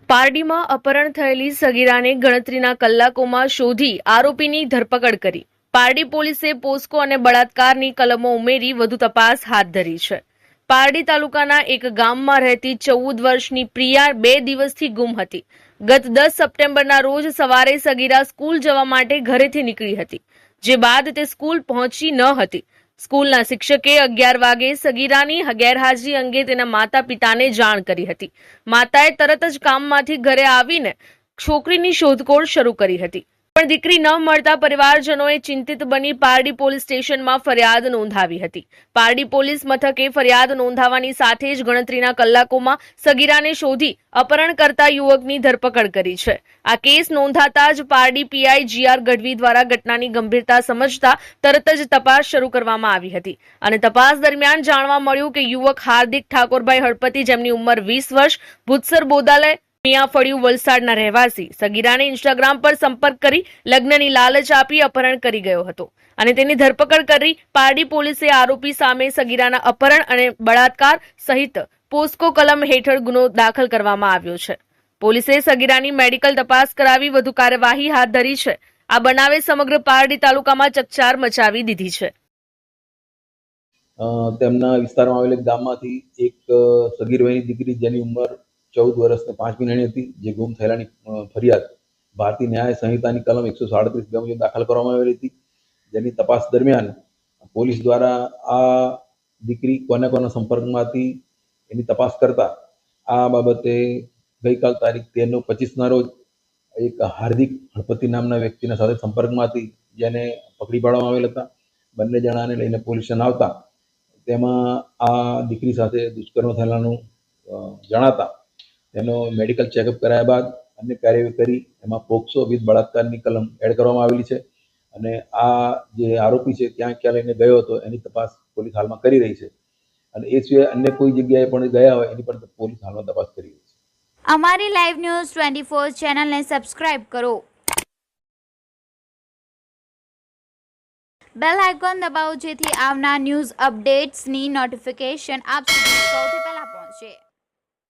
પારડીમાં અપહરણ થયેલી સગીરાને ગણતરીના કલાકોમાં શોધી આરોપીની ધરપકડ કરી. પારડી પોલીસે પોસ્કો અને બળાત્કારની કલમો ઉમેરી વધુ તપાસ હાથ ધરી છે. પારડી તાલુકાના એક ગામમાં રહેતી 14 વર્ષની પ્રિયા 2 દિવસથી ગુમ હતી. ગત 10 સપ્ટેમ્બરના રોજ સવારે સગીરા સ્કૂલ જવા માટે ઘરેથી નીકળી હતી, જે બાદ તે સ્કૂલ પહોંચી ન હતી. સ્કૂલના શિક્ષકે 11 વાગે સગીરાની ગેરહાજરી અંગે તેના માતા પિતાને જાણ કરી હતી. માતાએ તરત જ કામમાંથી ઘરે આવીને છોકરીની શોધખોળ શરૂ કરી હતી, પણ દીકરી ન મળતા પરિવારજનોએ ચિંતિત બની પારડી પોલીસ સ્ટેશનમાં ફરિયાદ નોંધાવી હતી. પારડી પોલીસ મથકે ફરિયાદ નોંધાવવાની સાથે જ ગણતરીના કલાકોમાં સગીરાને શોધી અપહરણ કરતા યુવકની ધરપકડ કરી છે. આ કેસ નોંધાતા જ પારડી પીઆઈ GR ગઢવી દ્વારા ઘટનાની ગંભીરતા સમજતા તરત જ તપાસ શરૂ કરવામાં આવી હતી અને તપાસ દરમિયાન જાણવા મળ્યું કે યુવક હાર્દિક ઠાકોરભાઈ હળપતિ, જેમની ઉંમર 20 વર્ષ, ભૂતસર બોદાલે મિયાફળિયું વલસાડના રહેવાસી, સગીરાને ઇન્સ્ટાગ્રામ પર સંપર્ક કરી લગ્નની લાલચ આપી અપહરણ કરી ગયો હતો અને તેની ધરપકડ કરી પારડી પોલીસે આરોપી સામે સગીરાના અપહરણ અને બળાત્કાર સહિત પોસ્કો કલમ હેઠળ ગુનો દાખલ કરવામાં આવ્યો છે. પોલીસે સગીરાની મેડિકલ તપાસ કરાવી વધુ કાર્યવાહી હાથ ધરી છે. આ બનાવે સમગ્ર પારડી તાલુકામાં ચકચાર મચાવી દીધી છે. તેમના વિસ્તારમાં આવેલ ગામમાંથી એક સગીર વયની દીકરી, જેની ઉંમર 14 વર્ષ ને 5 મહિનાની હતી, જે ગુમ થયેલાની ફરિયાદ ભારતીય ન્યાય સંહિતાની કલમ 137 મુજબ દાખલ કરવામાં આવેલી હતી. જેની તપાસ દરમિયાન પોલીસ દ્વારા આ દીકરી કોના સંપર્કમાં હતી એની તપાસ કરતા આ બાબતે ગઈકાલ તારીખ 13/25ના રોજ એક હાર્દિક હળપતિ નામના વ્યક્તિના સાથે સંપર્કમાં હતી, જેને પકડી પાડવામાં આવેલ હતા. બંને જણાને લઈને પોલીસ સ્ટેશન આવતા તેમાં આ દીકરી સાથે દુષ્કર્મ થયેલાનું જણાતા તેનો મેડિકલ ચેકઅપ કરાયા બાદ અન્ય કાર્યવાહી કરી એમાં પોક્સો વિથ બળાત્કારની કલમ એડ કરવામાં આવેલી છે અને આ જે આરોપી છે ત્યાં ક્યાં લઈને ગયો હતો એની તપાસ પોલીસ હાલમાં કરી રહી છે અને એ સિવાય અન્ય કોઈ જગ્યાએ પણ ગયા હોય એની પણ પોલીસ હાલમાં તપાસ કરી રહી છે. અમારી લાઈવ ન્યૂઝ 24 ચેનલને સબસ્ક્રાઇબ કરો, બેલ આઇકોન દબાવો જેથી આવનાર ન્યૂઝ અપડેટ્સની નોટિફિકેશન આપ સુધી સૌથી પહેલા પહોંચે.